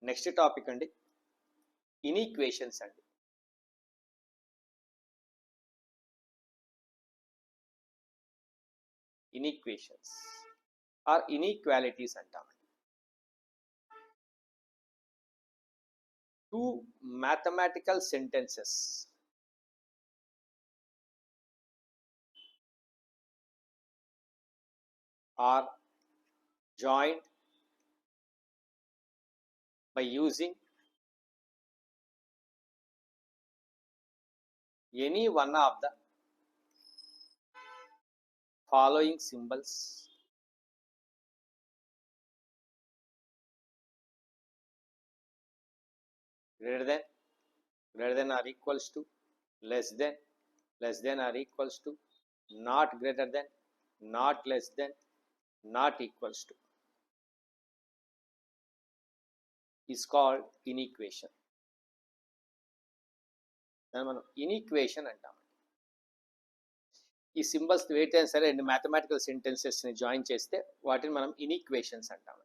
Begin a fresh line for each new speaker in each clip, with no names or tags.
Next topic అండి ఇన్ఈక్వేషన్స్ అండి. ఇన్ఈక్వేషన్స్ are inequalities అంటామండి. Two mathematical sentences are joined by using any one of the following symbols greater than or equals to, less than or equals to, not greater than, not less than, not equals to is called inequation. దాన్ని మనం ఇన్ఈక్వేషన్ అంటాం. ఈ symbols వేటైనా సరే రెండు mathematical సెంటెన్సెస్ని join చేస్తే వాటిని మనం ఇన్ఈక్వేషన్స్ అంటాం.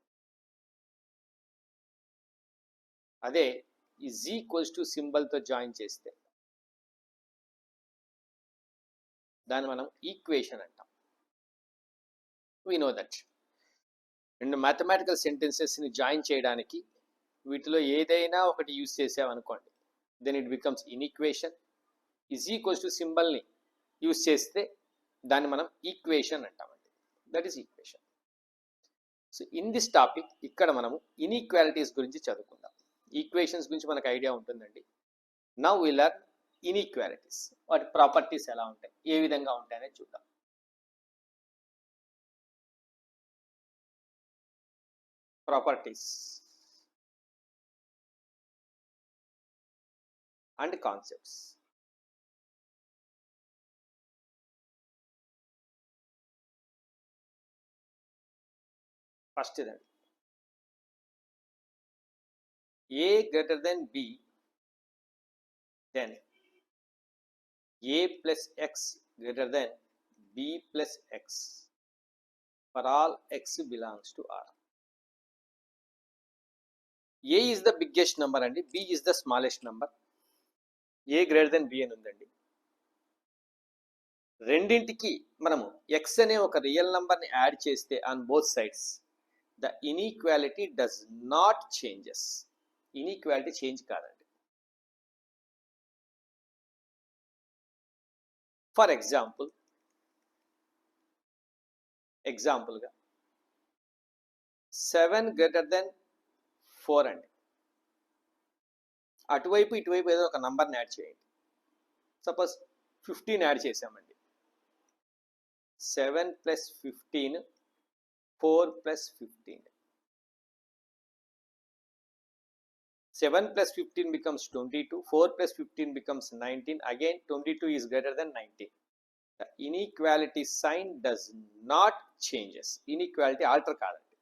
అదే ఈ z ఈక్వల్స్ టు సింబల్తో జాయిన్ చేస్తే దాన్ని మనం ఈక్వేషన్ అంటాం. వీ నో దట్ రెండు మ్యాథమెటికల్ సెంటెన్సెస్ని జాయిన్ చేయడానికి వీటిలో ఏదైనా ఒకటి యూజ్ చేసామనుకోండి, then it becomes inequation. Is equals to సింబల్ని యూజ్ చేస్తే దాన్ని మనం ఈక్వేషన్ అంటామండి. That is equation. So in this topic ఇక్కడ మనము ఇన్ఈక్వాలిటీస్ గురించి చదువుకుందాం. ఈక్వేషన్స్ గురించి మనకు ఐడియా ఉంటుందండి. Now we learn inequalities. వాటి ప్రాపర్టీస్ ఎలా ఉంటాయి, ఏ విధంగా ఉంటాయనేది చూద్దాం. Properties and concepts. ఫస్ట్ ఇదండి, a greater than b, then a plus x greater than b plus x for all x belongs to R. a is the biggest number and b is the smallest number. a greater than b అని ఉందండి. రెండింటికి మనము x అనే ఒక real నంబర్ని add చేస్తే on both sides the inequality does not changes. Inequality change కాదండి. For ఎగ్జాంపుల్గా 7 గ్రేటర్ దెన్ 4 అండి. అటువైపు ఇటువైపు ఏదో ఒక నంబర్ని యాడ్ చేయండి. సపోజ్ 15 యాడ్ చేసామండి. 7 plus 15, 4 plus 15. 7 plus 15 becomes 22, 4 plus 15 becomes 19, again 22 is greater than 19. The inequality sign does not changes. Inequality alter కాదండి.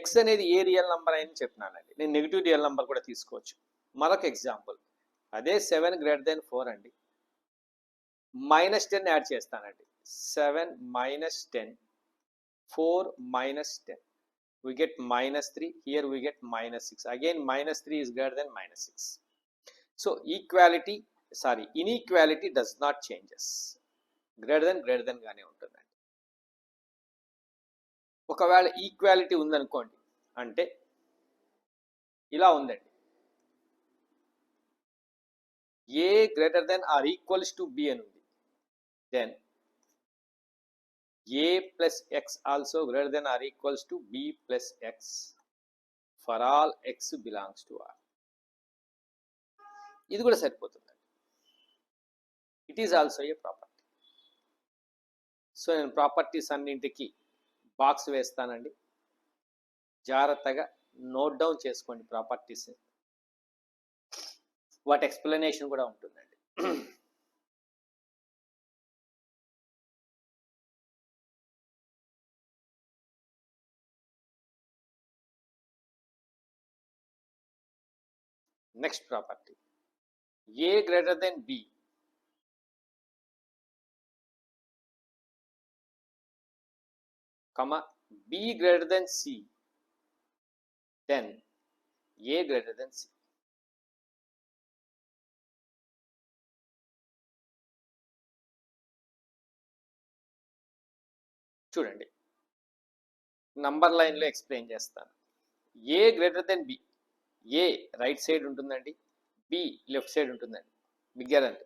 x అనేది ఏ రియల్ నంబర్ అని చెప్పినానండి. నేను నెగిటివ్ రియల్ నంబర్ కూడా తీసుకోవచ్చు. మరొక ఎగ్జాంపుల్, అదే 7 గ్రేటర్ దెన్ 4 అండి. -10 యాడ్ చేస్తానండి. 7 minus 10, 4 minus 10. We get -3, here we get -6, again -3 is greater than -6. So inequality does not changes. greater than గానే ఉంటుందండి. ఒకవేళ ఈక్వాలిటీ ఉందనుకోండి, అంటే ఇలా ఉందండి, a greater than or equals to b అని ఉంది, then a plus x also greater than or equals to b plus x for all x belongs to R. ఇది కూడా సరిపోతుందండి. It is also a property. So నేను properties అన్నింటికి box వేస్తానండి. జాగ్రత్తగా note down చేసుకోండి ప్రాపర్టీస్. వాటి ఎక్స్ప్లెనేషన్ కూడా ఉంటుందండి. Next property, a greater than b, b greater than c then A greater than C. చూడండి, నంబర్ లైన్లో ఎక్స్ప్లెయిన్ చేస్తాను. A greater than B. A right side ఉంటుందండి, బి లెఫ్ట్ సైడ్ ఉంటుందండి, bigger అంటే.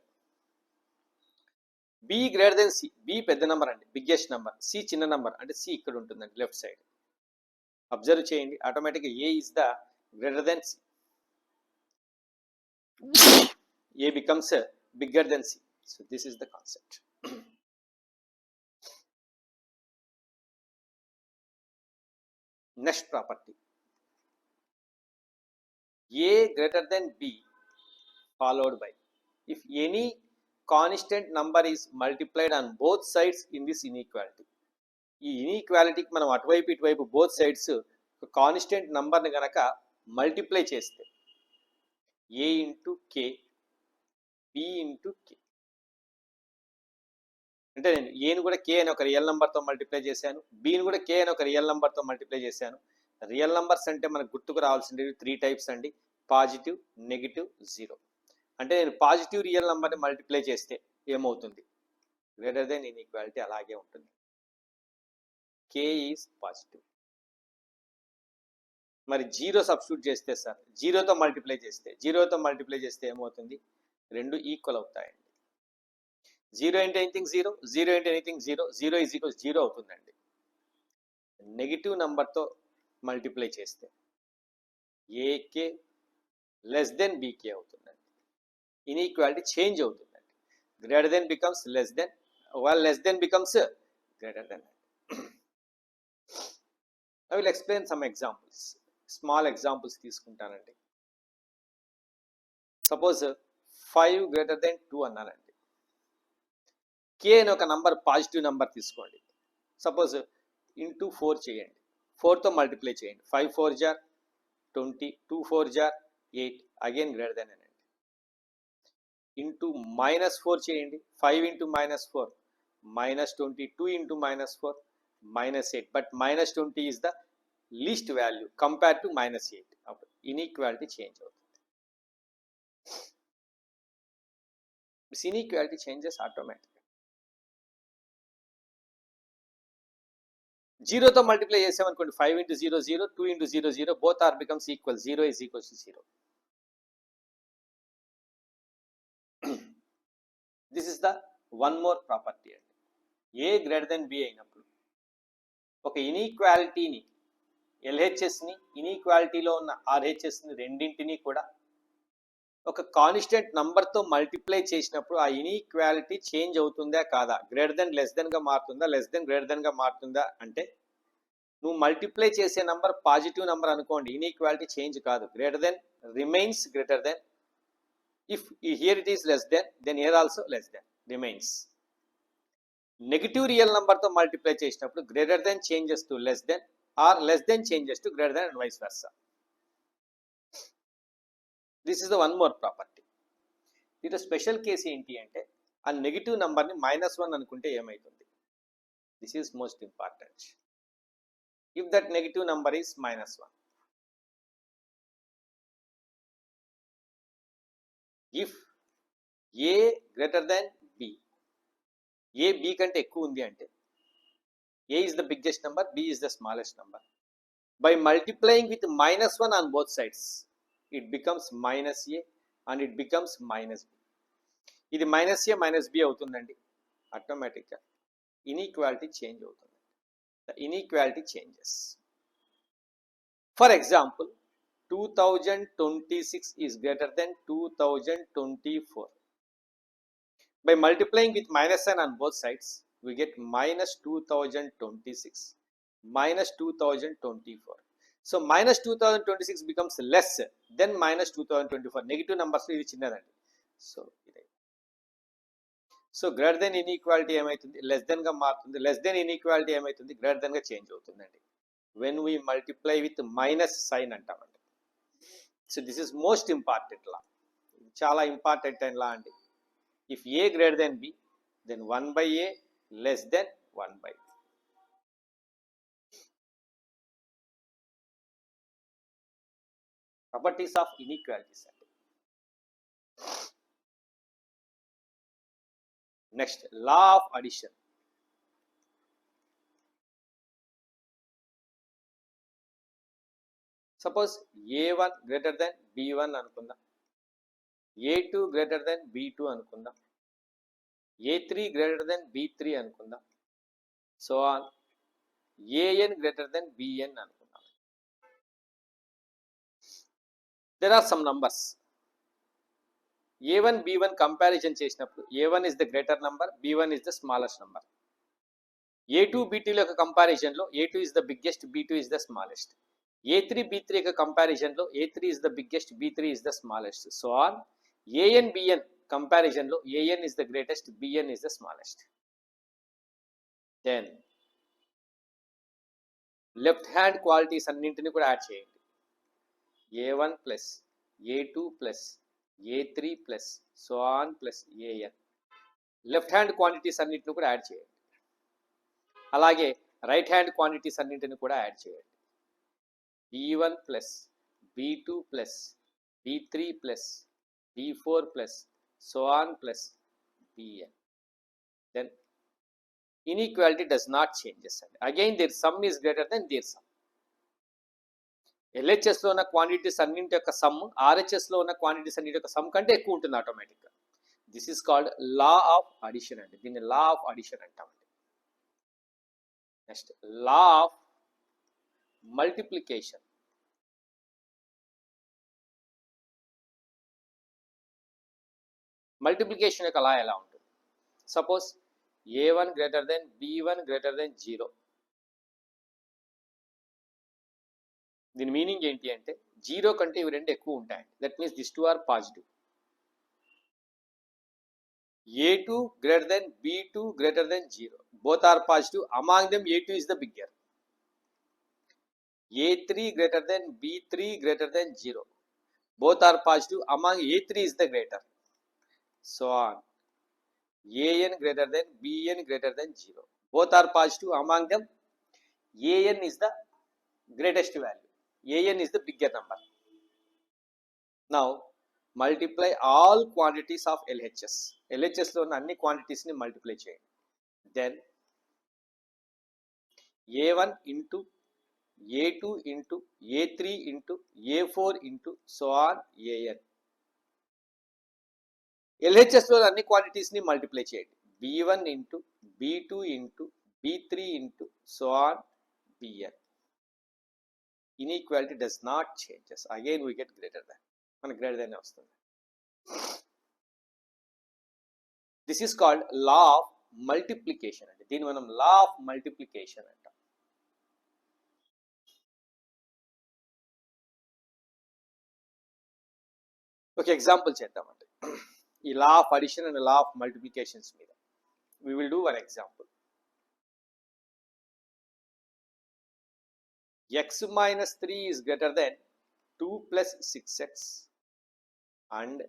B greater than C. B పెద్ద number అండి, biggest number. C చిన్న number అంటే సి ఇక్కడ ఉంటుందండి, లెఫ్ట్ సైడ్. అబ్జర్వ్ చేయండి, ఆటోమేటిక్గా A is the greater than C. A becomes bigger than C. So this is the concept. Next property. A greater than B followed by. If any constant number is multiplied on both sides in this inequality. ఈ ఇన్ఈక్వాలిటీకి మనం అటువైపు ఇటువైపు both sides ఒక constant నంబర్ని గనక multiply చేస్తే A into K, B into K. అంటే నేను ఏని కూడా కే అని ఒక రియల్ నెంబర్తో మల్టిప్లై చేశాను, బీని కూడా కే అని ఒక రియల్ నెంబర్తో మల్టిప్లై చేశాను. రియల్ నెంబర్స్ అంటే మనకు గుర్తుకు రావాల్సినవి 3 టైప్స్ అండి, పాజిటివ్, నెగిటివ్, జీరో. అంటే నేను పాజిటివ్ రియల్ నెంబర్ని మల్టిప్లై చేస్తే ఏమవుతుంది, గ్రేటర్ దెన్ ఇన్ఈక్వాలిటీ అలాగే ఉంటుంది. K is positive. మరి జీరో సబ్స్టిట్యూట్ చేస్తే సార్, జీరోతో మల్టిప్లై చేస్తే ఏమవుతుంది, రెండు ఈక్వల్ అవుతాయండి. Zero into anything zero, zero into anything zero, zero is equals zero అవుతుందండి. నెగిటివ్ నెంబర్తో మల్టిప్లై చేస్తే ఏకే లెస్ దెన్ బీకే అవుతుందండి. ఇన్ఈక్వాలిటీ చేంజ్ అవుతుందండి. Greater than becomes less than, less than becomes greater than. I will explain some examples. Small examples తీసుకుంటానండి. Suppose 5 greater than 2 అన్నానండి. K అని ఒక number positive number తీసుకోండి. Suppose into 4 చేయండి, 4తో multiply చేయండి. 5 4 జార్ 20, 2 4 జార్ 8, అగైన్ గ్రేటర్ దెన్ అనండి. ఇంటూ -4 చేయండి, 5 into -4 -20, 2 into -4 -8, but -20 is the least value compare to -8. అప్పుడు ఇన్ఈక్వాలిటీ చేంజ్ అవుతుంది. This inequality changes automatically. జీరోతో మల్టిప్లై చేసామనుకోండి, 5 into 0 0, 2 into 0 0, both are becomes equal. 0 is equals to 0. This is the one more property అండి. ఏ greater than B అయినప్పుడు ఒక ఇన్ఈక్వాలిటీని, ఎల్హెచ్ఎస్ని, ఇన్ఈక్వాలిటీలో ఉన్న ఆర్హెచ్ఎస్ని రెండింటినీ కూడా ఒక కాన్స్టెంట్ నంబర్తో మల్టిప్లై చేసినప్పుడు ఆ ఇన్ఈక్వాలిటీ చేంజ్ అవుతుందా కాదా, గ్రేటర్ దెన్ లెస్ దెన్గా మారుతుందా, లెస్ దెన్ గ్రేటర్ దెన్గా మారుతుందా అంటే, నువ్వు మల్టిప్లై చేసే నంబర్ పాజిటివ్ నంబర్ అనుకోండి, ఇన్ఈక్వాలిటీ చేంజ్ కాదు, greater than remains greater than. If here it is less than here also less than remains. Negative real నంబర్తో మల్టిప్లై చేసినప్పుడు greater than changes to less than, or less than changes to greater than, and vice versa. This is the one more property. దీంట్లో special case ఏంటి అంటే, ఆ negative నంబర్ని -1 అనుకుంటే ఏమవుతుంది. This is most important. If that negative number is -1, if A greater than B, A B కంటే ఎక్కువ ఉంది అంటే, A is the biggest number, B is the smallest number. By multiplying with -1 on both sides, it becomes -a and it becomes -b. ఇది -a -b అవుతుందండి. ఆటోమేటిక్గా inequality change అవుతుంది. The inequality changes. For example, 2026 is greater than 2024. By multiplying with -1 on both sides, we get -2026 -2024. So -2026 becomes less than -2024. Negative numbers ఇది చిన్నదండి. So ఇదే. So greater than inequality ఏమవుతుంది, less దెన్గా మారుతుంది. Less than inequality ఏమవుతుంది, greater దెన్గా change అవుతుందండి. When we multiply with minus sign అంటామండి. So this is most important law, చాలా ఇంపార్టెంట్ అయిన లా అండి. If A greater than B, then 1/a less than 1/b. Properties of inequalities అండి. Next law of addition. Suppose A1 greater than B1 అనుకుందాం, A2 greater than B2 అనుకుందాం, A3 greater than B3 అనుకుందాం, so on AN greater than BN అనుకుందాం. There are some numbers. A1 B1 comparison చేసినప్పుడు A1 is the greater number, B1 is the smallest number. A2 B2 యొక్క కంపారిజన్లో A2 is the biggest, B2 is the smallest. A3 B3 యొక్క కంపారిజన్లో A3 is the biggest, B3 is the smallest. So on AN BN కంపారిజన్లో AN is the greatest, BN is the smallest. Then left hand qualities అన్నింటిని కూడా add చేయండి. A1 plus A2 plus A3 plus so on plus AN. Left hand quantities అన్నింటిని కూడా add చేయండి. అలాగే right hand quantities అన్నింటిని కూడా యాడ్ చేయండి. B1 plus B2 plus B3 plus B4 plus so on plus BN. Then inequality does not changes. Again their sum is greater than their sum. LHS లో ఉన్న quantities అన్నింటి యొక్క some RHS లో ఉన్న quantities అన్నింటి యొక్క some కంటే ఎక్కువ ఉంటుంది ఆటోమేటిక్గా. This is called law of addition అండి. దీన్ని లా ఆఫ్ అడిషన్ అంటామండి. Next law of multiplication. Multiplication యొక్క లా ఎలా ఉంటుంది? Suppose A1 greater than B1 greater than 0. దీని మీనింగ్ ఏంటి అంటే 0 కంటే ఇవి రెండు ఎక్కువ ఉంటాయి. That means this two are positive. A2 greater than B2 greater than 0. Both are positive. Among them A2 is the bigger. A3 greater than B3 greater than 0. Both are positive. Among A3 is the greater. So on. AN greater than BN greater than 0. Both are positive. Among them AN is the greatest value. AN is the bigger number. Now multiply all quantities of LHS. LHS లో ఉన్న అన్ని quantities ని multiply చేయండి. Then A1 into A2 into A3 into A4 into so on AN. LHS లో అన్ని quantities ని multiply చేయండి. B1 into B2 into B3 into so on BN. Inequality does not changes. Again we get greater than. మనకు greater than వస్తుంది. This is called law of multiplication అండి. దీన్ని మనం law of multiplication అంటాం. ఒక example చేద్దామండి ఈ law of addition and law of multiplications మీద. we will do one example. X minus 3 is greater than 2 plus 6x and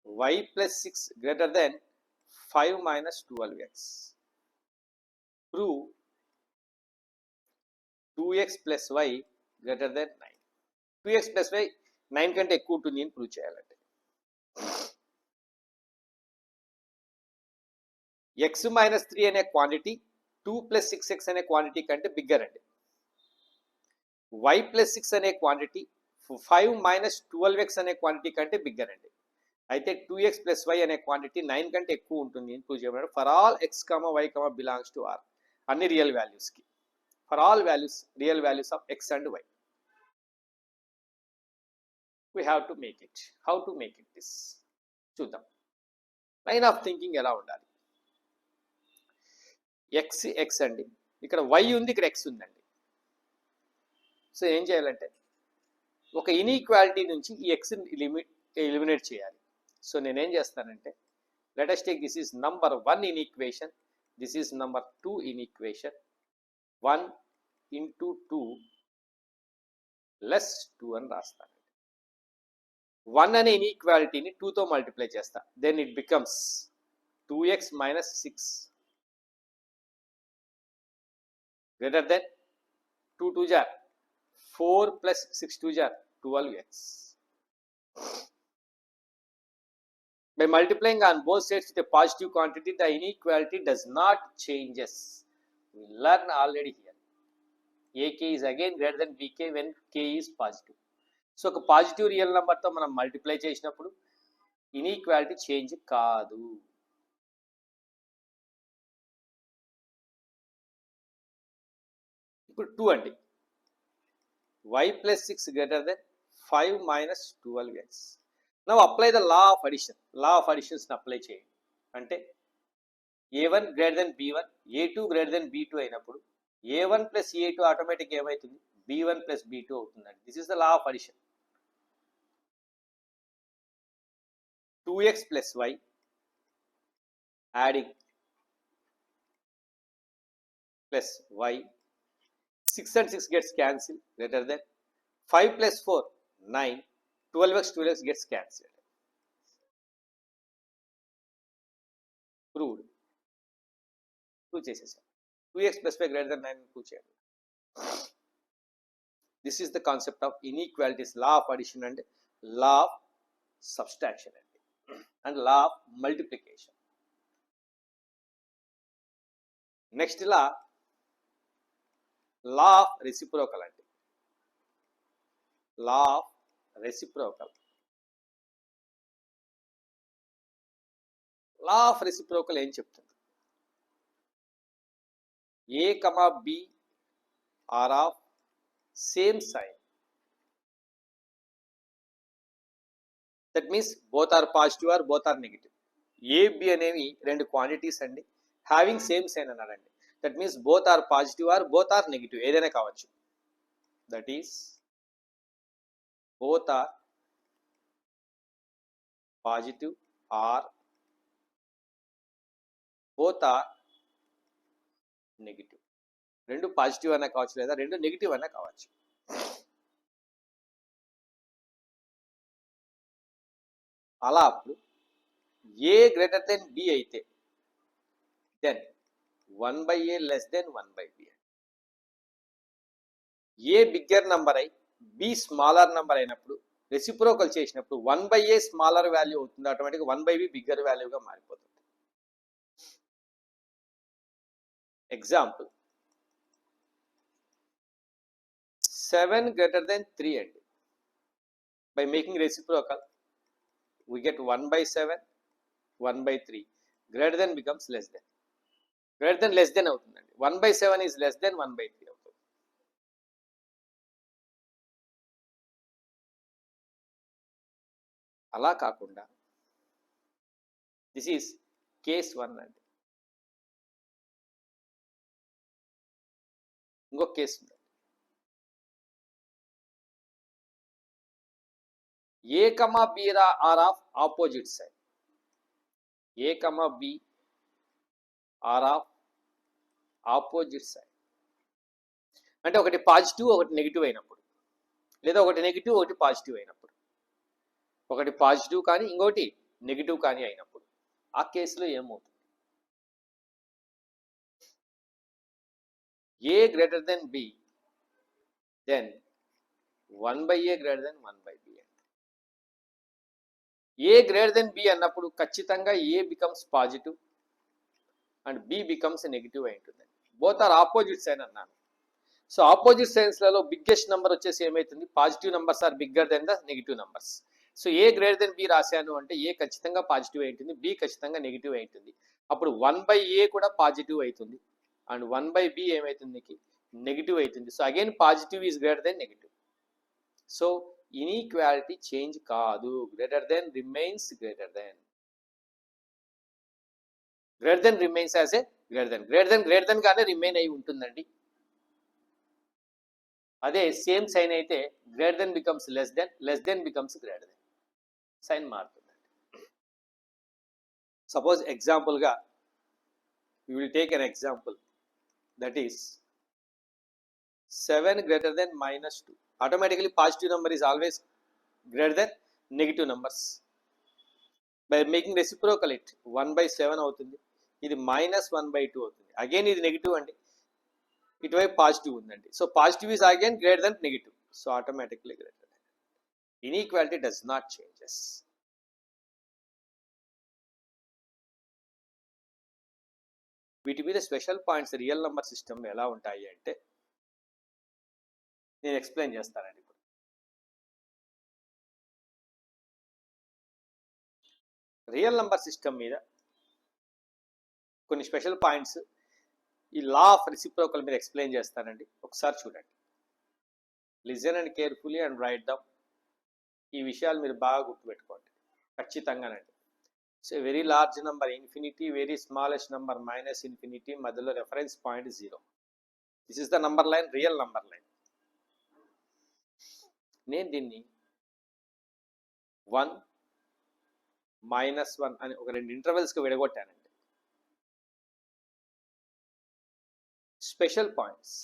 y plus 6 greater than 5 minus 12x. Prove 2x plus y greater than 9. 2x plus y 9 కంటే ఎక్కువ ఉంటుంది అని prove చేయాలంటే x minus 3 అనే quantity 2 plus 6x అనే quantity కంటే bigger అండి. y plus 6 అనే క్వాంటిటీ 5 minus 12x అనే క్వాంటిటీ కంటే బిగ్గర్ అండి. అయితే 2x plus y అనే క్వాంటిటీ 9 కంటే ఎక్కువ ఉంటుంది అని ప్రూవ్ చేయమన్నాడు. For all x, y, belongs to r. అన్ని రియల్ వాల్యూస్కి. For all values real values of x and y. we have to make it. how to make it this చూద్దాం. Line of thinking ఎలా ఉండాలి? x అండి, ఇక్కడ y ఉంది, ఇక్కడ x ఉందండి. సో ఏం చేయాలంటే ఒక ఇన్ఈక్వాలిటీ నుంచి ఈ x ఎలిమినేట్ చేయాలి. సో నేనేం చేస్తానంటే let us take this is number 1 in equation, this is number 2 in equation. 1 into 2 less 2 అని రాస్తాను. 1 అనే ఇన్ఈక్వాలిటీని 2తో మల్టిప్లై చేస్తా. Then it becomes 2x minus 6 greater than 2 2 jar 4 plus 6 2 jar 12x. By multiplying on both sides with a positive quantity, the inequality does not changes. We learn already here. AK is again greater than BK when K is positive. So ఒక positive real నెంబర్తో మనం multiply చేసినప్పుడు inequality change కాదు. ఇప్పుడు 2 అండి. y plus 6 greater than 5 minus 12x. Now apply the law of addition. Law of additions apply చేయండి. అంటే a1 greater than b1, a2 greater than b2 అయినప్పుడు a1 plus a2 ఆటోమేటిక్ ఏమవుతుంది, b1 plus b2 అవుతుందండి. This is the law of addition. 2x plus y adding plus y, 6 and 6 gets cancelled, greater than 5 plus 4 9, 12x gets cancelled. Proved. Prove చేసేసాం. 2x plus 5 greater than 9 prove చేయాలి. This is the concept of inequalities, law of addition and law of subtraction and law of multiplication. Next law of reciprocal అంటే law of reciprocal. Law of reciprocal ఏం చెప్తుంది? A, B are of same sign. That means both are positive or both are negative. A, B అనేవి రెండు quantities అండి, having same sign అన్నారండి. That means both are positive or both are negative, ఏదైనా కావచ్చు. That is both are positive or both are negative. రెండు positive అన్నా కావచ్చు లేదా రెండు నెగిటివ్ అన్నా కావచ్చు. అలా అప్పుడు ఏ గ్రేటర్ దెన్ బి అయితే then 1/a less than 1/b. A bigger number అయి బి స్మాలర్ నంబర్ అయినప్పుడు రెసిప్రోకల్ చేసినప్పుడు 1/a స్మాలర్ వాల్యూ అవుతుంది, ఆటోమేటిక్గా 1/b బిగ్గర్ వాల్యూగా మారిపోతుంది. ఎగ్జాంపుల్ 7 greater than 3 అండి. By making reciprocal we get 1/7 1/3, greater than becomes less than, greater than less than అవుతుందండి. 1/7 is less than 1/3 అవుతుంది. అలా కాకుండా దిస్ ఈస్ కేస్ 1 అండి. ఇంకొక కేసు ఉంది. A, B are of opposite side. A, B are of opposite side. అంటే ఒకటి positive ఒకటి నెగిటివ్ అయినప్పుడు, లేదా ఒకటి నెగిటివ్ ఒకటి పాజిటివ్ అయినప్పుడు, ఒకటి పాజిటివ్ కానీ ఇంకోటి నెగిటివ్ కానీ అయినప్పుడు ఆ కేసులో ఏమవుతుంది? A greater than B, then 1/a greater than 1/b. A greater than B అన్నప్పుడు ఖచ్చితంగా A becomes positive and B becomes negative అయి ఉంటుంది. బోత్ ఆర్ ఆపోజిట్ సైన్ అన్నాను. సో ఆపోజిట్ సైన్స్లలో బిగ్గెస్ట్ నెంబర్ వచ్చేసి ఏమవుతుంది, positive numbers are bigger than the negative numbers. So A greater than B రాశాను అంటే ఏ ఖచ్చితంగా పాజిటివ్ అయి ఉంటుంది, బి ఖచ్చితంగా నెగిటివ్ అయి ఉంటుంది. అప్పుడు 1/a కూడా పాజిటివ్ అవుతుంది అండ్ 1/b ఏమవుతుంది, నెగిటివ్ అవుతుంది. So again positive is greater than negative. So inequality change కాదు, greater than remains greater than. Greater than remains as A greater than గానే రిమైన్ అయి ఉంటుందండి. అదే సేమ్ సైన్ అయితే greater than becomes less than becomes greater than, sign మారుతుందండి. Suppose ఎగ్జాంపుల్గా we will take an example, that is 7 greater than -2. Automatically positive number is always greater than negative numbers. By making reciprocal it 1/7 అవుతుంది, ఇది -1/2 అవుతుంది. Again ఇది negative అండి, ఇటువైపు positive ఉందండి. So positive is again greater than negative, so automatically greater. Inequality does not changes. వీటి మీద special points real number system ఎలా ఉంటాయి అంటే నేను ఎక్స్ప్లెయిన్ చేస్తానండి. ఇప్పుడు రియల్ నెంబర్ సిస్టమ్ మీద కొన్ని స్పెషల్ పాయింట్స్ ఈ లా ఆఫ్ రెసిప్రోకల్ మీద ఎక్స్ప్లెయిన్ చేస్తానండి. ఒకసారి చూడండి. Listen and carefully and write down. ఈ విషయాలు మీరు బాగా గుర్తుపెట్టుకోండి ఖచ్చితంగానండి. So very large number infinity, very smallest number minus infinity, మధ్యలో reference point 0. This is the number line, real number line. నేను దీన్ని 1 -1 అని ఒక 2 ఇంటర్వెల్స్కి విడగొట్టానండి. Special points.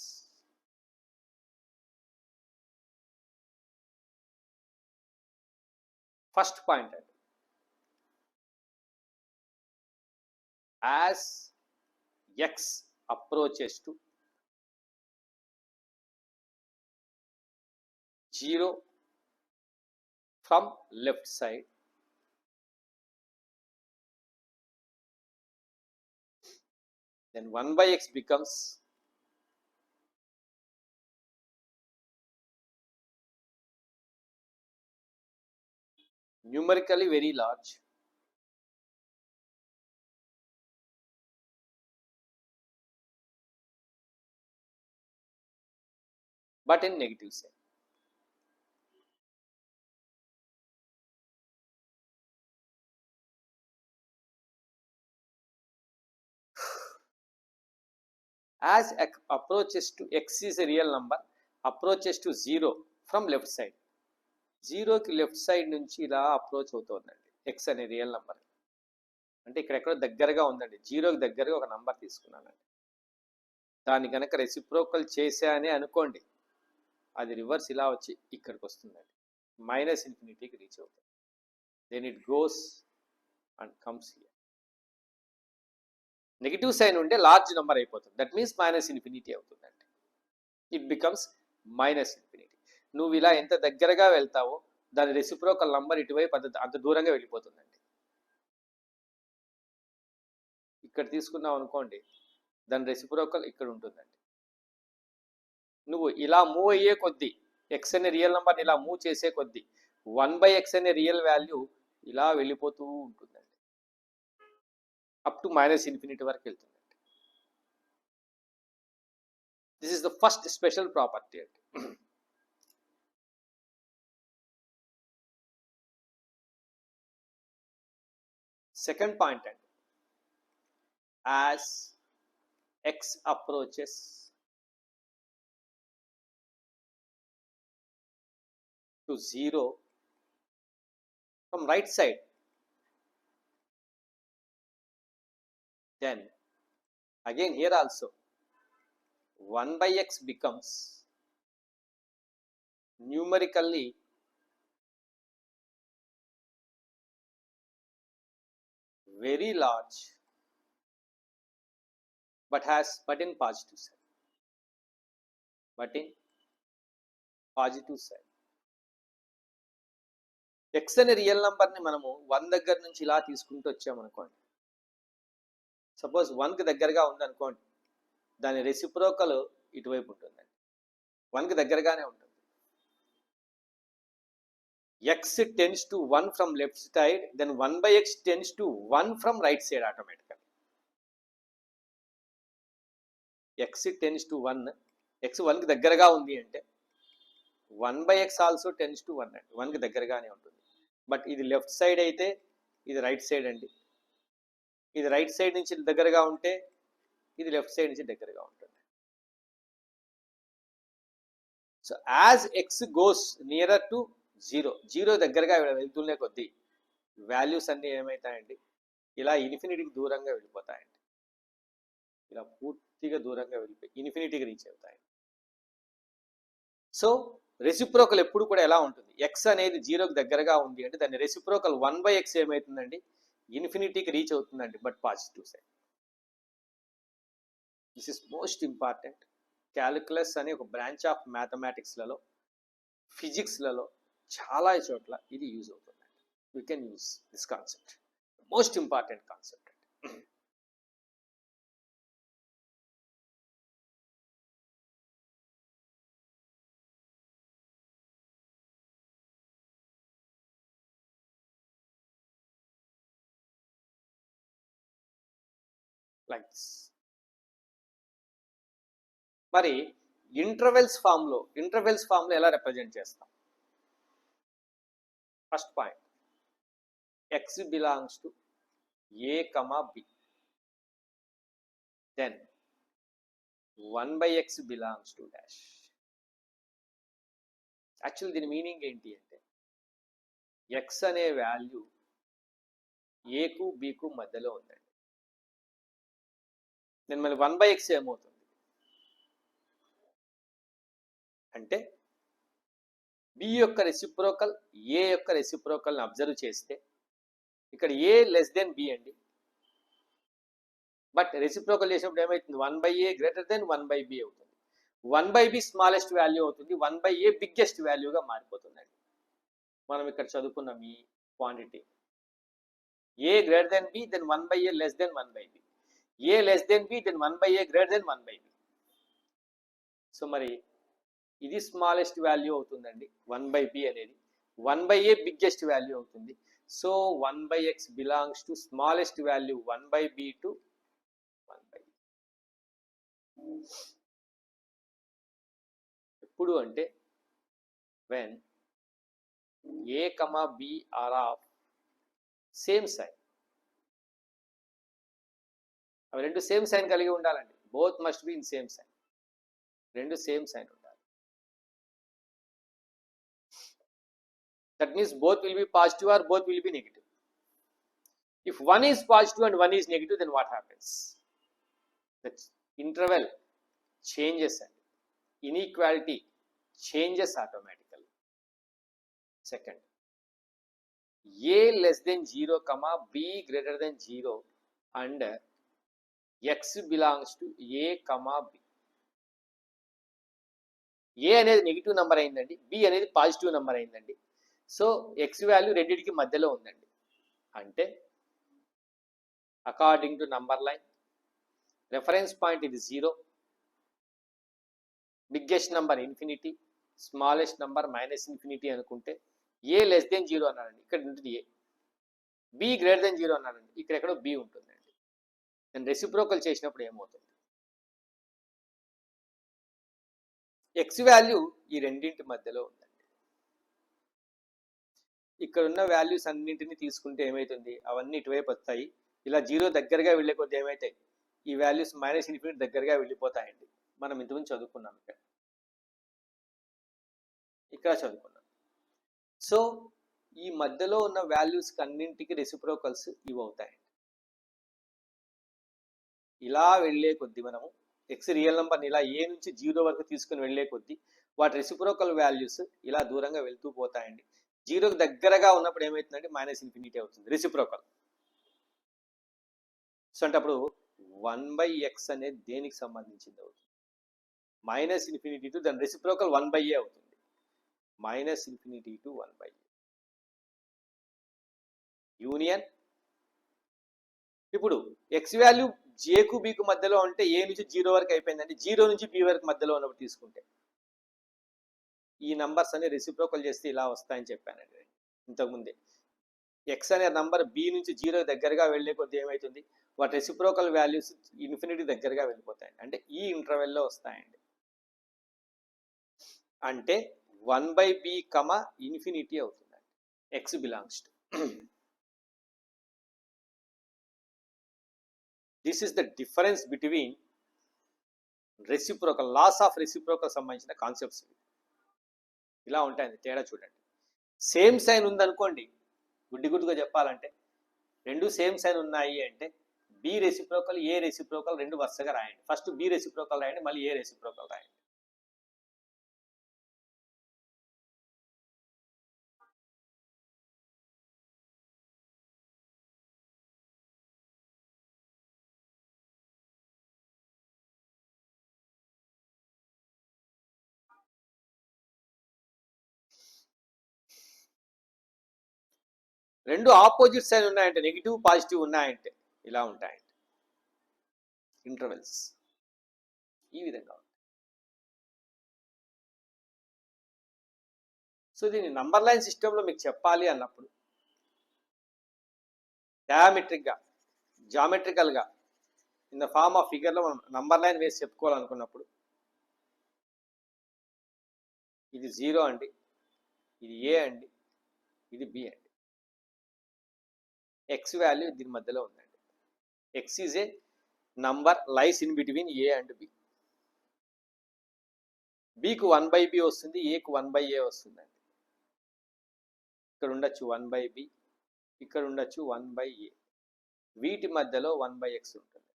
ఫస్ట్ పాయింట్ అండి, as x approaches to 0 from left side, then 1/x becomes numerically very large, but in negative sign. As approaches to x is a real number, approaches to 0 from left side. 0కి left side నుంచి ఇలా approach అవుతుందండి X అనే real number. అంటే ఇక్కడ ఎక్కడో దగ్గరగా ఉందండి, 0కి దగ్గరగా ఒక నంబర్ తీసుకున్నానండి. దాన్ని కనుక రెసిప్రోకల్ చేశానే అనుకోండి, అది రివర్స్ ఇలా వచ్చి ఇక్కడికి వస్తుందండి, మైనస్ ఇన్ఫినిటీకి రీచ్ అవుతుంది. Then it goes and comes here. Negative sign ఉంటే లార్జ్ నెంబర్ అయిపోతుంది, దట్ మీన్స్ మైనస్ ఇన్ఫినిటీ అవుతుందండి. It becomes minus infinity. నువ్వు ఇలా ఎంత దగ్గరగా వెళ్తావో దాని రెసిప్రోకల్ నంబర్ ఇటువైపు అంత దూరంగా వెళ్ళిపోతుందండి. ఇక్కడ తీసుకున్నావు అనుకోండి, దాని రెసిప్రోకల్ ఇక్కడ ఉంటుందండి. నువ్వు ఇలా మూవ్ అయ్యే కొద్దీ, ఎక్స్ అనే రియల్ నెంబర్ని ఇలా మూవ్ చేసే కొద్దీ 1/x అనే రియల్ వాల్యూ ఇలా వెళ్ళిపోతూ ఉంటుందండి, అప్ టు మైనస్ ఇన్ఫినిటీ వరకు వెళ్తుందండి. This is the first special property అండి. సెకండ్ పాయింట్ అండి, as x approaches to 0 from right side, then again here also 1/x becomes numerically very large, but in positive side, X అనే real నెంబర్ని మనము 1 దగ్గర నుంచి ఇలా తీసుకుంటూ వచ్చామనుకోండి, సపోజ్ 1కి దగ్గరగా ఉందనుకోండి, దాని రెసిప్రోకల్ ఇటువైపు ఉంటుందండి, 1కి దగ్గరగానే ఉంటుంది. x tends to 1 from left side, then 1/x tends to 1 from right side automatically. x tends to 1, x 1కి దగ్గరగా ఉంది అంటే 1/x ఆల్సో టెన్స్ టు 1 అండి, 1కి దగ్గరగానే ఉంటుంది. బట్ ఇది లెఫ్ట్ సైడ్ అయితే ఇది రైట్ సైడ్ అండి, ఇది రైట్ సైడ్ నుంచి దగ్గరగా ఉంటే ఇది లెఫ్ట్ సైడ్ నుంచి దగ్గరగా ఉంటుంది. So as X goes nearer to 0 దగ్గరగా వెళ్తున్నే కొద్దీ వాల్యూస్ అన్నీ ఏమవుతాయండి, ఇలా ఇన్ఫినిటీకి దూరంగా వెళ్ళిపోతాయండి, ఇలా పూర్తిగా దూరంగా వెళ్ళిపోయి ఇన్ఫినిటీకి రీచ్ అవుతాయండి. సో రెసిప్రోకల్ ఎప్పుడు కూడా ఎలా ఉంటుంది, ఎక్స్ అనేది 0కి దగ్గరగా ఉంది అంటే దాని రెసిప్రోకల్ 1/x ఏమవుతుందండి, ఇన్ఫినిటీకి రీచ్ అవుతుందండి, but positive side. This is most important. Calculus అనే ఒక బ్రాంచ్ ఆఫ్ మ్యాథమెటిక్స్లలో, ఫిజిక్స్లలో చాలా చోట్ల ఇది యూజ్ అవుతుంది. We can use this concept. Most important concept. Like this. మరి ఇంటర్వెల్స్ ఫామ్ లో ఎలా రిప్రజెంట్ చేస్తాం? First point, x belongs to a comma b, then 1/x belongs to dash. Actually దీని మీనింగ్ ఏంటి అంటే, x అనే వాల్యూ ఏకు బికు మధ్యలో ఉందండి. నేను మళ్ళీ 1/x ఏమవుతుంది అంటే, బి యొక్క రెసిప్రోకల్ ఏ యొక్క రెసిప్రోకల్ని అబ్జర్వ్ చేస్తే ఇక్కడ ఏ లెస్ దెన్ బి అండి. బట్ రెసిప్రోకల్ చేసినప్పుడు ఏమవుతుంది? 1/a గ్రేటర్ దెన్ 1/b అవుతుంది. 1/b స్మాలెస్ట్ వాల్యూ అవుతుంది, 1/a బిగ్గెస్ట్ వాల్యూగా మారిపోతుందండి. మనం ఇక్కడ చదువుకున్నాం ఈ quantity. a greater than b, then 1/a less than 1/b. a less than b, then 1/a greater than 1/b. So మరి ఇది స్మాలెస్ట్ వాల్యూ అవుతుందండి 1/b అనేది. 1/a బిగ్గెస్ట్ వాల్యూ అవుతుంది. So 1/x belongs to smallest value 1/b to 1/b. ఎప్పుడు అంటే when a, b are of same sign. అవి రెండు same sign కలిగి ఉండాలండి. Both must be in same sign. రెండు సేమ్ సైన్ ఉండాలి. That means both will be positive or both will be negative. If one is positive and one is negative, then what happens? The interval changes and inequality changes automatically. Second, a less than 0, b greater than 0 and x belongs to a, b. a అనేది negative number అయిందండి, b అనేది positive number అయిందండి. So X value రెండింటికి మధ్యలో ఉందండి. అంటే according to number line reference point ఇది 0, biggest number infinity, smallest number -∞ అనుకుంటే ఏ లెస్ దెన్ 0 అన్నాడండి, ఇక్కడ ఉంటుంది ఏ. బి గ్రేటర్ దెన్ 0 అన్నాడండి, ఇక్కడ ఎక్కడో బి ఉంటుందండి. నేను రెసిప్రోకల్ చేసినప్పుడు ఏమవుతుంది? ఎక్స్ వాల్యూ ఈ రెండింటి మధ్యలో ఉందండి. ఇక్కడ ఉన్న వాల్యూస్ అన్నింటినీ తీసుకుంటే ఏమవుతుంది? అవన్నీ ఇటువైపు వస్తాయి. ఇలా 0 దగ్గరగా వెళ్ళే కొద్ది ఏమవుతాయి? ఈ వాల్యూస్ -∞ దగ్గరగా వెళ్ళిపోతాయండి. మనం ఇంతకుముందు చదువుకున్నాం, ఇక్కడ చదువుకున్నాం. సో ఈ మధ్యలో ఉన్న వాల్యూస్ అన్నింటికి రెసిప్రోకల్స్ ఇవి అవుతాయండి. ఇలా వెళ్ళే కొద్ది మనము ఎక్స్ రియల్ నెంబర్ని ఇలా ఏ నుంచి 0 వరకు తీసుకుని వెళ్ళే కొద్ది వాటి రెసిప్రోకల్ వాల్యూస్ ఇలా దూరంగా వెళ్తూ పోతాయండి. 0కి దగ్గరగా ఉన్నప్పుడు ఏమవుతుందంటే -∞ అవుతుంది రెసిప్రోకల్. సో అంటే అప్పుడు 1/x అనేది దేనికి సంబంధించింది అవుతుంది? -∞ టు దాని రెసిప్రోకల్ 1/a అవుతుంది. -∞ టు 1/a యూనియన్. ఇప్పుడు ఎక్స్ వాల్యూ జేకు బికు మధ్యలో ఉంటే ఏ నుంచి 0 వరకు అయిపోయిందండి. 0 నుంచి బి వరకు మధ్యలో ఉన్నప్పుడు తీసుకుంటే ఈ నంబర్స్ అన్ని రెసిప్రోకల్ చేస్తే ఇలా వస్తాయని చెప్పానండి ఇంతకుముందే. ఎక్స్ అనే నంబర్ బి నుంచి 0 దగ్గరగా వెళ్ళే కొద్ది ఏమవుతుంది? వాటి రెసిప్రోకల్ వాల్యూస్ ఇన్ఫినిటీ దగ్గరగా వెళ్ళిపోతాయండి. అంటే ఈ ఇంటర్వెల్లో వస్తాయండి. అంటే 1/b, ఇన్ఫినిటీ అవుతుందండి. X belongs to. This is the difference between reciprocal, laws of reciprocal సంబంధించిన కాన్సెప్ట్స్. ఇలా ఉంటాయండి తేడా చూడండి. సేమ్ సైన్ ఉందనుకోండి, గుడ్డిగా చెప్పాలంటే రెండు సేమ్ సైన్ ఉన్నాయి అంటే బి రెసిప్రోకల్, ఏ రెసిప్రోకల్ రెండు వరుసగా రాయండి. ఫస్ట్ బి రెసిప్రోకల్ రాయండి, మళ్ళీ ఏ రెసిప్రోకల్ రాయండి. రెండు ఆపోజిట్ సైడ్ ఉన్నాయంటే, నెగిటివ్ పాజిటివ్ ఉన్నాయంటే ఇలా ఉంటాయంటే ఇంటర్వెల్స్ ఈ విధంగా ఉంటాయి. సో దీన్ని నంబర్ లైన్ సిస్టంలో మీకు చెప్పాలి అన్నప్పుడు డయామెట్రిక్గా, జామెట్రికల్గా ఇన్ ద ఫార్మ్ ఆఫ్ ఫిగర్లో మనం నంబర్ లైన్ వేసి చెప్పుకోవాలనుకున్నప్పుడు ఇది 0 అండి, ఇది ఏ అండి, ఇది బి అండి. ఎక్స్ వాల్యూ దీని మధ్యలో ఉందండి. X is a number lies in between a and b. బికు 1/b వస్తుంది, ఏకు 1/a వస్తుందండి. ఇక్కడ ఉండొచ్చు 1/b, ఇక్కడ ఉండొచ్చు 1/a. వీటి మధ్యలో 1/x ఉంటుంది.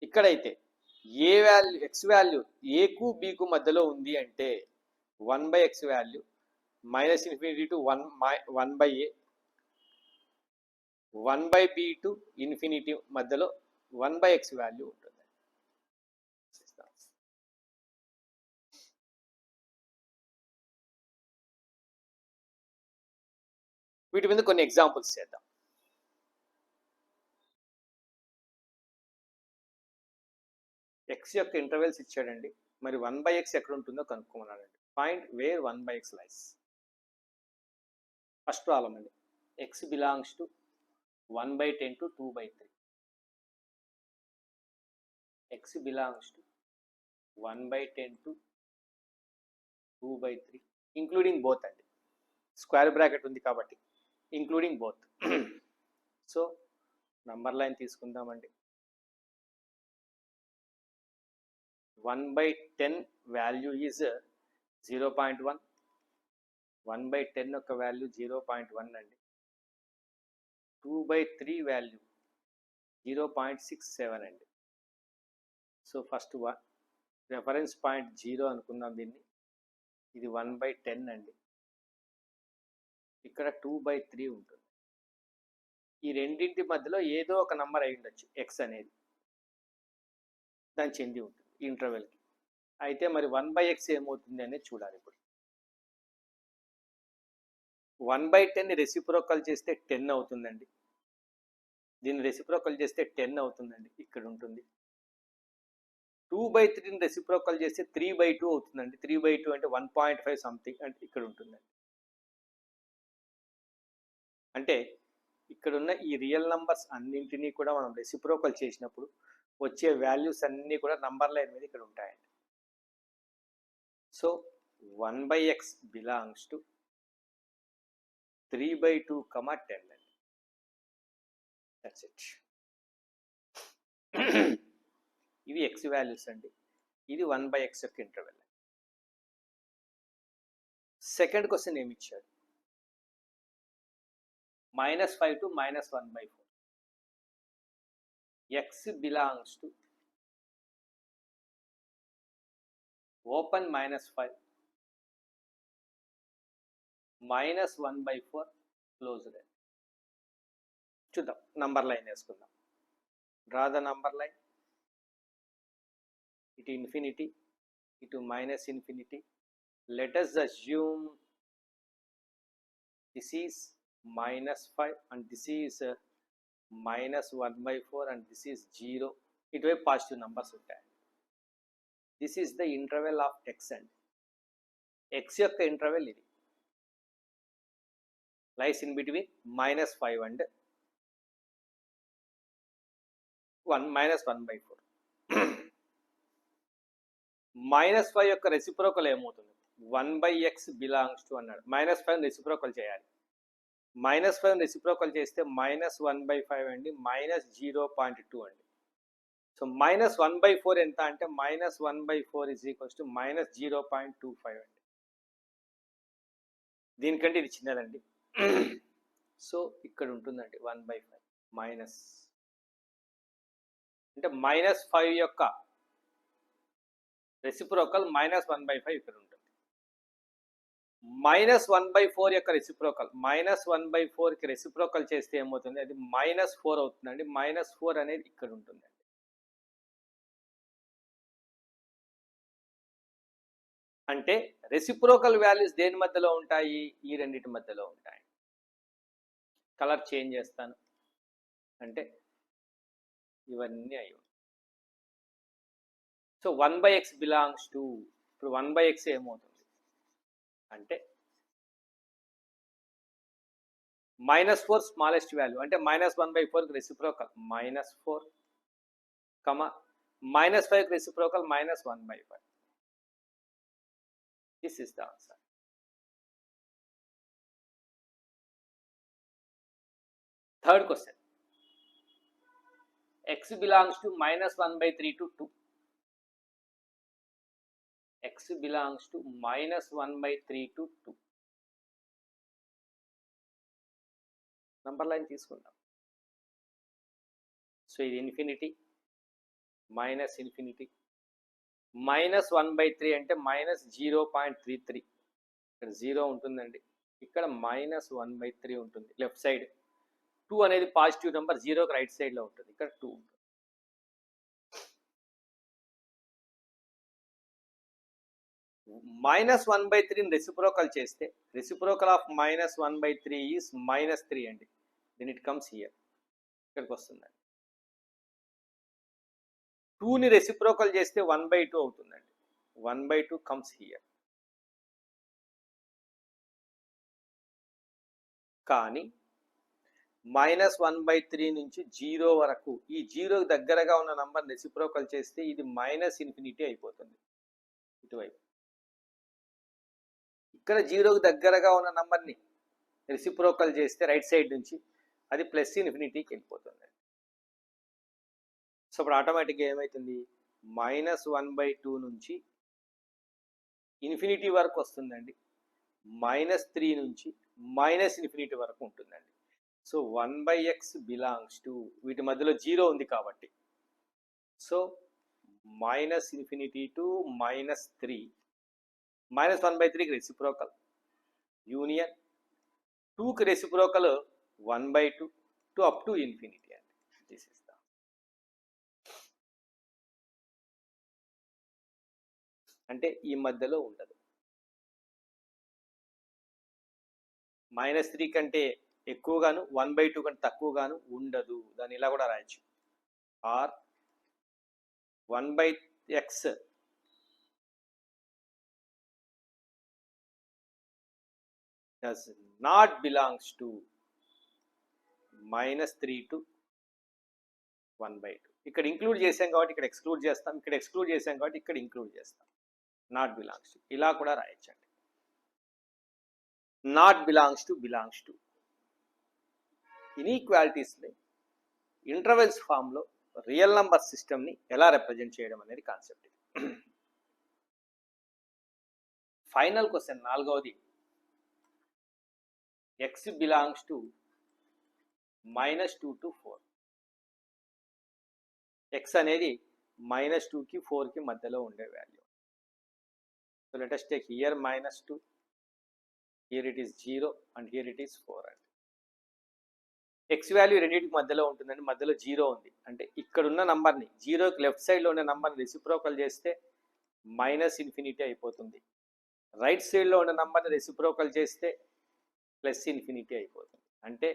ఇక్కడైతే ఏ వాల్యూ ఎక్స్ వాల్యూ ఏకు బికు మధ్యలో ఉంది అంటే 1/x value -∞ to 1/a, 1/b to infinity మధ్యలో 1/x వాల్యూ ఉంటుంది. వీటి మీద కొన్ని ఎగ్జాంపుల్స్ చేద్దాం. ఎక్స్ యొక్క ఇంటర్వెల్స్ ఇచ్చాడండి, మరి 1/x ఎక్కడ ఉంటుందో కనుక్కోమన్నాడండి. Find where 1/x lies. First problem అండి, x belongs to 1/10 to 2/3. X belongs to 1/10 to 2/3 including both అండి. స్క్వేర్ బ్రాకెట్ ఉంది కాబట్టి including both. So number line తీసుకుందామండి. 1/10 వాల్యూ ఈజ్ 0.1. 1/10 యొక్క వాల్యూ 0.1 అండి. 2/3 వాల్యూ 0.67 అండి. సో ఫస్ట్ రెఫరెన్స్ పాయింట్ 0 అనుకుందాం దీన్ని. ఇది 1/10 అండి. ఇక్కడ 2/3 ఉంటుంది. ఈ రెండింటి మధ్యలో ఏదో ఒక నంబర్ అయి ఉండొచ్చు, ఎక్స్ అనేది దాన్ని చెంది ఉంటుంది ఈ ఇంటర్వెల్కి. అయితే మరి 1/x ఏమవుతుంది అనేది చూడాలి. ఇప్పుడు 1/10 రెసిప్రోకల్ చేస్తే 10 అవుతుందండి. దీన్ని రెసిప్రోకల్ చేస్తే 10 అవుతుందండి, ఇక్కడ ఉంటుంది. 2/3 రెసిప్రోకల్ చేస్తే 3/2 అవుతుందండి. 3/2 అంటే 1.5 సంథింగ్ అంటే ఇక్కడ ఉంటుందండి. అంటే ఇక్కడున్న ఈ రియల్ నంబర్స్ అన్నింటినీ కూడా మనం రెసిప్రోకల్ చేసినప్పుడు వచ్చే వాల్యూస్ అన్నీ కూడా నంబర్ లైన్ మీద ఇక్కడ ఉంటాయండి. సో 1/x బిలాంగ్స్ టు 3/2, 10 అండి. That's it. ఇవి ఎక్స్ వాల్యూస్ అండి. ఇది 1/x యొక్క ఇంటర్వెల్. సెకండ్ క్వశ్చన్ ఏమి ఇచ్చాడు? -5 to -1/4. x belongs to open -5 -1/4 closed. చూద్దాం, నంబర్ లైన్ వేసుకుందాం. Draw the number line. ఇటు ఇన్ఫినిటీ, ఇటు -∞. Let us assume this is -5 and this is -1/4 and this is 0. ఇటువైపు పాజిటివ్ నంబర్స్ ఉంటాయి. This is the interval of X అండి. X యొక్క interval ఇది లైస్ in between -5 and -1/4. -5 యొక్క reciprocal ఏమవుతుంది? 1/x బిలాంగ్స్ టు అన్నాడు. -5 రెసిప్రోకల్ చేయాలి. -5 రెసిప్రోకల్ చేస్తే -1/5 అండి, -0.2 అండి. సో -1/4 ఎంత అంటే -1/4 ఈజ్ ఈక్వల్స్ టు -0.25 అండి. దీనికంటే ఇది చిన్నదండి. సో ఇక్కడ ఉంటుందండి 1/5 మైనస్ అంటే -5 యొక్క రెసిప్రోకల్ -1/5 ఇక్కడ ఉంటుంది. -1/4 యొక్క రెసిప్రోకల్ -1/4కి రెసిప్రోకల్ చేస్తే ఏమవుతుంది? అది -4 అవుతుందండి. -4 అనేది ఇక్కడ ఉంటుందండి. అంటే రెసిప్రోకల్ వాల్యూస్ దేని మధ్యలో ఉంటాయి? ఈ రెండింటి మధ్యలో ఉంటాయి. కలర్ చేంజ్ చేస్తాను అంటే ఇవన్నీ అయి ఉంటాయి. సో 1/x బిలాంగ్స్ టు, ఇప్పుడు 1/x ఏమవుతుంది అంటే -4 స్మాలెస్ట్ వాల్యూ అంటే -1/4 reciprocal -4, -5 reciprocal -1/5. This is the answer. Third question, x belongs to -1/3 to 2. x belongs to -1/3 to 2. Number line తీసుకుందాం. సో ఇది ఇన్ఫినిటీ, మైనస్ ఇన్ఫినిటీ, -1/3 అంటే -0.33. ఇక్కడ 0 ఉంటుందండి, ఇక్కడ -1/3 ఉంటుంది లెఫ్ట్ సైడ్. 2 అనేది పాజిటివ్ నెంబర్, 0కి రైట్ సైడ్లో ఉంటుంది, ఇక్కడ 2 ఉంటుంది. -1/3 రెసిప్రోకల్ చేస్తే రెసిప్రోకల్ ఆఫ్ -1/3 ఈస్ -3 అండి. దెన్ ఇట్ కమ్స్ హియర్, ఇక్కడికి వస్తుందండి. 2ని రెసిప్రోకల్ చేస్తే 1/2 అవుతుందండి. 1/2 కమ్స్ హియర్. కానీ -1/3 నుంచి 0 వరకు ఈ 0కి దగ్గరగా ఉన్న నంబర్ రెసిప్రోకల్ చేస్తే ఇది -∞ అయిపోతుంది ఇటువైపు. ఇక్కడ 0కి దగ్గరగా ఉన్న నంబర్ని రెసిప్రోకల్ చేస్తే రైట్ సైడ్ నుంచి అది +∞కి వెళ్ళిపోతుంది. సో ఇప్పుడు ఆటోమేటిక్గా ఏమవుతుంది, -1/2 నుంచి ఇన్ఫినిటీ వరకు వస్తుందండి, -3 నుంచి -∞ వరకు ఉంటుందండి. సో 1/x బిలాంగ్స్ టు, వీటి మధ్యలో 0 ఉంది కాబట్టి, సో -∞ to -3, -1/3కి రెసిప్రోకల్ యూనియన్, 2కి reciprocal 1/2 to up to infinity అండి. దిస్ ఇస్ ద, అంటే ఈ మధ్యలో ఉండదు. -3 కంటే ఎక్కువగాను 1/2 కంటే తక్కువగాను ఉండదు. దాన్ని ఇలా కూడా రాయొచ్చు, are 1/x does not belongs to -3 to 1/2. ఇక్కడ ఇంక్లూడ్ చేసాం కాబట్టి ఇక్కడ ఎక్స్క్లూడ్ చేస్తాం, ఇక్కడ ఎక్స్క్లూడ్ చేసాం కాబట్టి ఇక్కడ ఇంక్లూడ్ చేస్తాం. నాట్ బిలాంగ్స్ టు ఇలా కూడా రాయొచ్చండి. Not belongs to, belongs to. ఇన్ఈక్వాలిటీస్ని ఇంటర్వెల్స్ ఫామ్లో రియల్ నంబర్ సిస్టమ్ని ఎలా రిప్రజెంట్ చేయడం అనేది కాన్సెప్ట్. ఫైనల్ క్వశ్చన్ నాలుగవది, x belongs to -2 to 4. x అనేది -2కి 4కి మధ్యలో ఉండే value. So let us take here -2, here it is 0 and here it is 4 అండి. x వాల్యూ రెండింటికి మధ్యలో ఉంటుందండి, మధ్యలో 0 ఉంది అంటే ఇక్కడ ఉన్న నంబర్ని 0కి లెఫ్ట్ సైడ్లో ఉన్న నంబర్ని రెసిప్రోకల్ చేస్తే -∞ అయిపోతుంది. రైట్ సైడ్లో ఉన్న నంబర్ని రెసిప్రోకల్ చేస్తే +∞ అయిపోతుంది. అంటే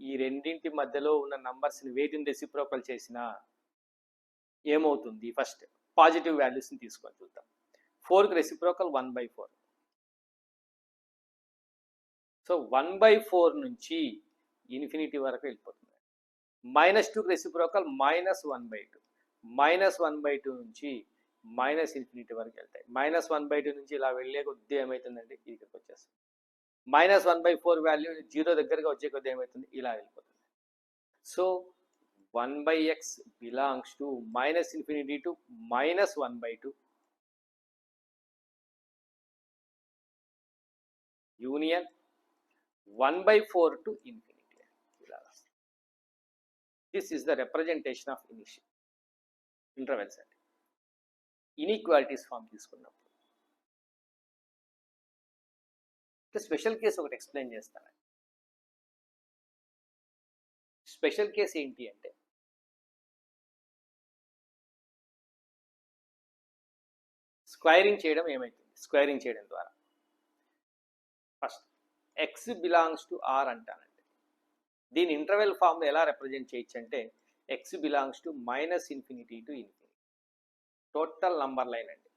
ఈ రెండింటి మధ్యలో ఉన్న నంబర్స్ని వేటిని రెసిప్రోకల్ చేసినా ఏమవుతుంది, ఫస్ట్ పాజిటివ్ వాల్యూస్ని తీసుకొని చూద్దాం. 4కి రెసిప్రోకల్ 1/4. సో 1/4 నుంచి ఇన్ఫినిటీ వరకు వెళ్ళిపోతుంది. -2కి రెసిప్రోకల్ -1/2. -1/2 నుంచి -∞ వరకు వెళ్తాయి. -1/2 నుంచి ఇలా వెళ్ళే కొద్దీ ఏమవుతుందండి, ఇక్కడికి వచ్చేస్తుంది. -1/4 వాల్యూ 0 దగ్గరగా వచ్చే కొద్ది ఏమవుతుంది, ఇలా వెళ్ళిపోతుంది. So 1/x belongs to -∞ to -1/2 union 1/4 to infinity. ఇలా this is the representation of intervals అండి. ఇన్ఈక్వాలిటీస్ ఫామ్ తీసుకున్నప్పుడు స్పెషల్ కేసు ఒకటి ఎక్స్ప్లెయిన్ చేస్తాను. స్పెషల్ కేసు ఏంటి అంటే, స్క్వైరింగ్ చేయడం ఏమవుతుంది, స్క్వేరింగ్ చేయడం ద్వారా. First x belongs to R అంటానండి. దీని ఇంటర్వెల్ ఫామ్లో ఎలా రిప్రజెంట్ చేయొచ్చు అంటే x belongs to -minus infinity to infinity. Total number line అండి.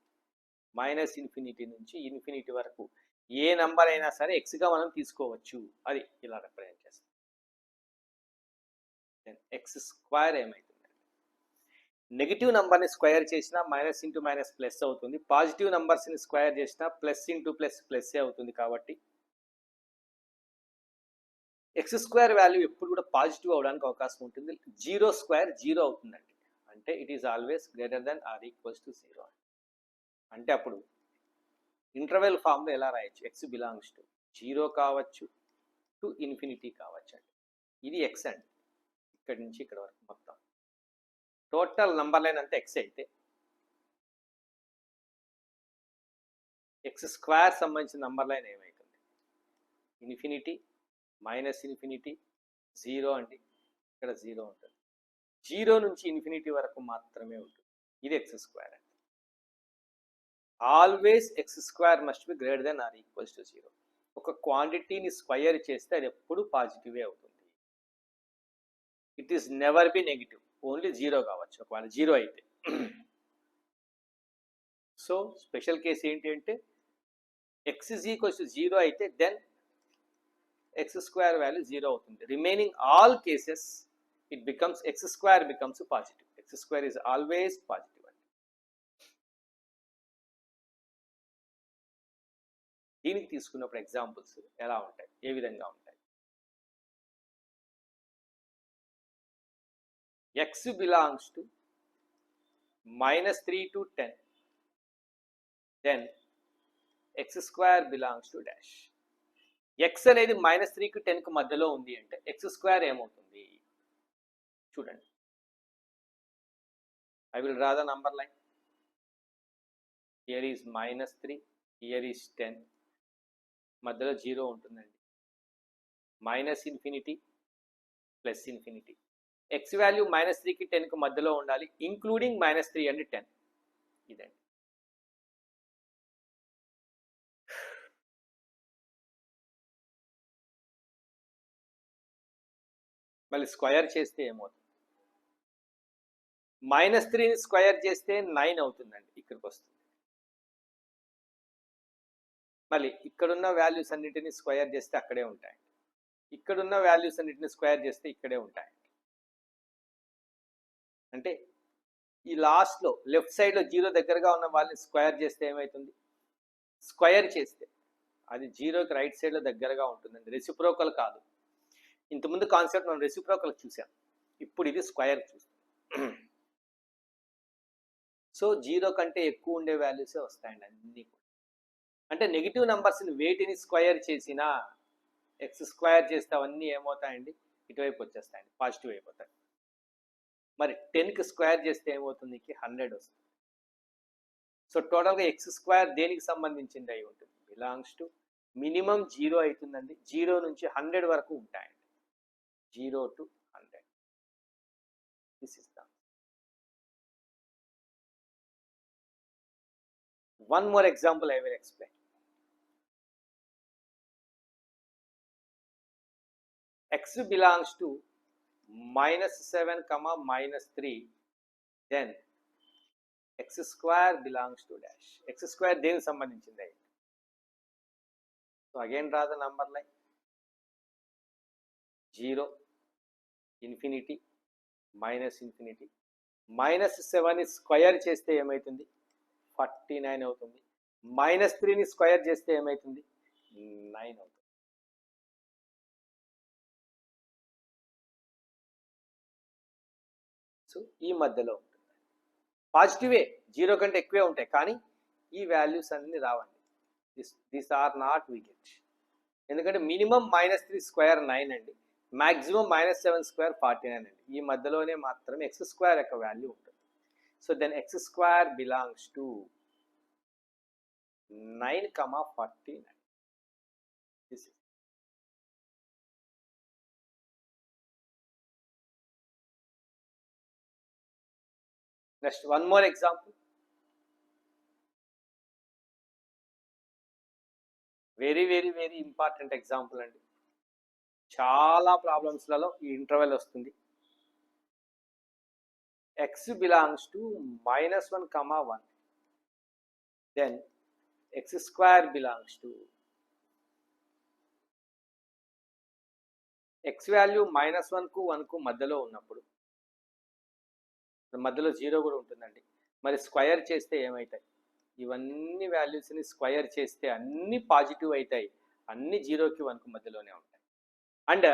-ఇన్ఫినిటీ నుంచి ఇన్ఫినిటీ వరకు ఏ నంబర్ అయినా సరే ఎక్స్గా మనం తీసుకోవచ్చు. అది ఇలా రిప్రజెంట్ చేస్తాం. ఎక్స్ స్క్వేర్ ఏమైతుందండి? నెగిటివ్ నంబర్ని స్క్వేర్ చేసినా మైనస్ ఇంటూ మైనస్ ప్లస్ అవుతుంది. పాజిటివ్ నంబర్స్ని స్క్వేర్ చేసినా ప్లస్ ఇంటూ ప్లస్ ప్లస్సే అవుతుంది. కాబట్టి ఎక్స్ స్క్వేర్ వాల్యూ ఎప్పుడు కూడా పాజిటివ్ అవడానికి అవకాశం ఉంటుంది. జీరో స్క్వేర్ జీరో అవుతుందండి. అంటే it is always greater than or equals to zero. అంటే అప్పుడు ఇంటర్వెల్ ఫామ్లో ఎలా రాయొచ్చు? ఎక్స్ బిలాంగ్స్ టు జీరో కావచ్చు, టు ఇన్ఫినిటీ కావచ్చు అండి. ఇది ఎక్స్ అండి. ఇక్కడి నుంచి ఇక్కడ వరకు మొత్తం టోటల్ నంబర్ లైన్ అంతా ఎక్స్ అయితే ఎక్స్ స్క్వేర్ సంబంధించిన నంబర్ లైన్ ఏమవుతుంది? ఇన్ఫినిటీ, -ఇన్ఫినిటీ, జీరో అండి. ఇక్కడ జీరో ఉంటుంది. జీరో నుంచి ఇన్ఫినిటీ వరకు మాత్రమే ఉంటుంది. ఇది ఎక్స్ స్క్వేర్ అండి. Always x square must be greater than or equals to zero. ఒక క్వాంటిటీని స్క్వయర్ చేస్తే అది ఎప్పుడు పాజిటివే అవుతుంది. It is never be negative. Only zero కావచ్చు ఒకవేళ జీరో అయితే. సో స్పెషల్ కేసు ఏంటి అంటే x is equals to zero అయితే then x square value zero అవుతుంది. Remaining all cases it becomes x square becomes positive. X square is always positive అండి. దీనికి తీసుకున్నప్పుడు ఎగ్జాంపుల్స్ ఎలా ఉంటాయి, ఏ విధంగా ఉంటాయి? X belongs to -3 to 10, then x square belongs to dash. X అనేది -3కి 10కి మధ్యలో ఉంది అంటే ఎక్స్ స్క్వేర్ ఏమవుతుంది? చూడండి, I will draw the number line. Here is -3, here is 10, మధ్యలో జీరో ఉంటుందండి. -Infinity plus infinity. X value -3కి 10కి మధ్యలో ఉండాలి, ఇంక్లూడింగ్ -3 అండ్ 10. ఇదండి. మళ్ళీ స్క్వయర్ చేస్తే ఏమవుతుంది? -3ని స్క్వయర్ చేస్తే 9 అవుతుందండి. ఇక్కడికి వస్తుంది. మళ్ళీ ఇక్కడున్న వాల్యూస్ అన్నింటినీ స్క్వయర్ చేస్తే అక్కడే ఉంటాయి. ఇక్కడున్న వాల్యూస్ అన్నింటినీ స్క్వయర్ చేస్తే ఇక్కడే ఉంటాయి. అంటే ఈ లాస్ట్లో లెఫ్ట్ సైడ్లో జీరో దగ్గరగా ఉన్న వాళ్ళని స్క్వయర్ చేస్తే ఏమవుతుంది? స్క్వయర్ చేస్తే అది జీరోకి రైట్ సైడ్లో దగ్గరగా ఉంటుందండి. రెసిప్రోకల్ కాదు. ఇంతకుముందు కాన్సెప్ట్ మనం రెసిప్రోకల్ చూసాం. ఇప్పుడు ఇది స్క్వయర్ చూస్తాం. సో జీరో కంటే ఎక్కువ ఉండే వాల్యూసే వస్తాయండి అన్నీ కూడా. అంటే నెగిటివ్ నెంబర్స్ని వేటిని స్క్వయర్ చేసినా ఎక్స్ స్క్వయర్ చేస్తే అవన్నీ ఏమవుతాయండి? ఇటువైపు వచ్చేస్తాయండి, పాజిటివ్ అయిపోతాయి. మరి 10కి స్క్వేర్ చేస్తే ఏమవుతుంది? 100 వస్తుంది. సో టోటల్గా ఎక్స్ స్క్వేర్ దేనికి సంబంధించింది అయి ఉంటుంది? బిలాంగ్స్ టు మినిమం జీరో అవుతుందండి. జీరో నుంచి 100 వరకు ఉంటాయండి. 0 to 100. This is the one more example I will explain. X belongs to -7, -3, then x square belongs to dash. X square దేనికి సంబంధించింది? So again draw the number line. 0, infinity, -minus infinity. -7ని square చేస్తే ఏమవుతుంది? 49 అవుతుంది. -3ని square చేస్తే ఏమవుతుంది? 9 అవుతుంది. So ఈ మధ్యలో ఉంటుంది. పాజిటివే, జీరో కంటే ఎక్కువే ఉంటాయి, కానీ ఈ వాల్యూస్ అన్ని రావండి. This are not we get. ఎందుకంటే మినిమం -3 స్క్వేర్ 9 అండి, మ్యాక్సిమం -7 స్క్వేర్ 49 అండి. ఈ మధ్యలోనే మాత్రమే ఎక్స్ స్క్వేర్ యొక్క వాల్యూ ఉంటుంది. So then x square belongs to 9, 49. This is next one more example. Very very very important example అండి. చాలా ప్రాబ్లమ్స్లలో ఈ ఇంటర్వెల్ వస్తుంది. x belongs to -1, 1. Then x square belongs to x value -1కు 1కు మధ్యలో ఉన్నప్పుడు మధ్యలో 0 కూడా ఉంటుందండి. మరి స్క్వయర్ చేస్తే ఏమవుతాయి? ఇవన్నీ వాల్యూస్ని స్క్వయర్ చేస్తే అన్ని పాజిటివ్ అవుతాయి, అన్ని 0కి 1కు మధ్యలోనే ఉంటాయి. అండ్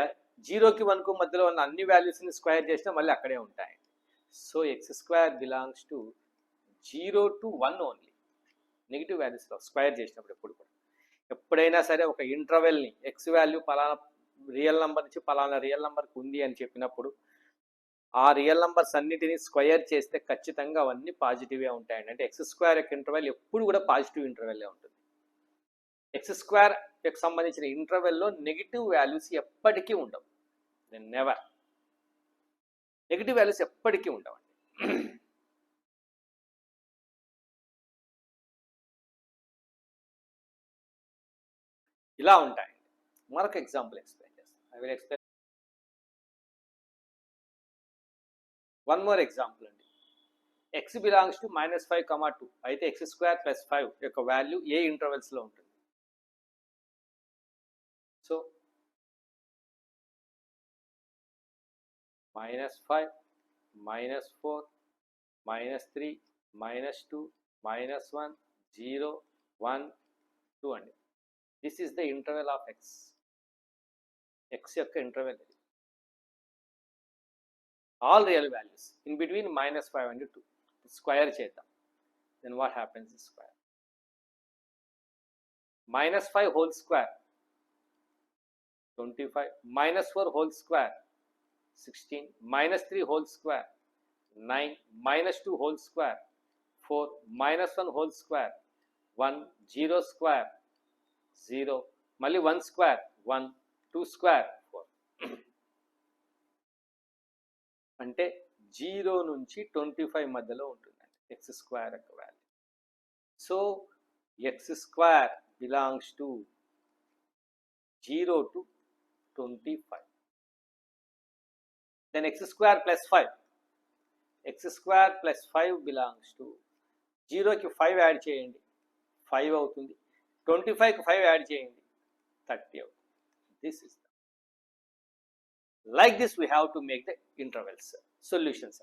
0కి 1కు మధ్యలో ఉన్న అన్ని వాల్యూస్ని స్క్వయర్ చేసినా మళ్ళీ అక్కడే ఉంటాయి. So x square belongs to 0 to 1 only. Negative వాల్యూస్లో స్క్వయర్ చేసినప్పుడు ఎప్పుడు కూడా ఎప్పుడైనా సరే ఒక ఇంటర్వెల్ని ఎక్స్ వాల్యూ పలానా రియల్ నెంబర్ నుంచి పలానా రియల్ నెంబర్కి ఉంది అని చెప్పినప్పుడు ఆ రియల్ నెంబర్స్ అన్నిటినీ స్క్వయర్ చేస్తే ఖచ్చితంగా అవన్నీ పాజిటివ్గా ఉంటాయండి. అంటే ఎక్స్ స్క్వేర్ యొక్క ఇంటర్వెల్ ఎప్పుడు కూడా పాజిటివ్ ఇంటర్వెల్లే ఉంటుంది. ఎక్స్ స్క్వేర్కి సంబంధించిన ఇంటర్వెల్లో నెగిటివ్ వాల్యూస్ ఎప్పటికీ ఉండవు. నెవర్. నెగిటివ్ వాల్యూస్ ఎప్పటికీ ఉండవండి. ఇలా ఉంటాయండి. మరొక ఎగ్జాంపుల్ ఎక్స్ప్లెయిన్ చేస్తాను. I will explain one more example అండి. ఎక్స్ బిలాంగ్స్ టు -5, 2 అయితే ఎక్స్ స్క్వేర్ ప్లస్ 5 యొక్క వాల్యూ ఏ ఇంటర్వెల్స్లో ఉంటుంది? సో -5, -4, -3, -2, -1, 0, 1, 2 అండి. This is the interval of x. X యొక్క ఇంటర్వెల్ ఇది. All real values in between -5 and 2. Square చేద్దాం. Then what happens is square. -5 whole square 25, -4 whole square 16, -3 whole square 9, -2 whole square 4, -1 whole square 1, 0 square 0, మళ్ళీ 1 square 1, 2 square 4. అంటే 0 నుంచి 25 మధ్యలో ఉంటుందండి X square యొక్క value. So x square belongs to 0 to 25. Then x square plus 5. x square plus 5 belongs to 0కి 5 add చేయండి 5 అవుతుంది. 25కి 5 add చేయండి 30 అవుతుంది. This is like this we have to make the intervals solutions.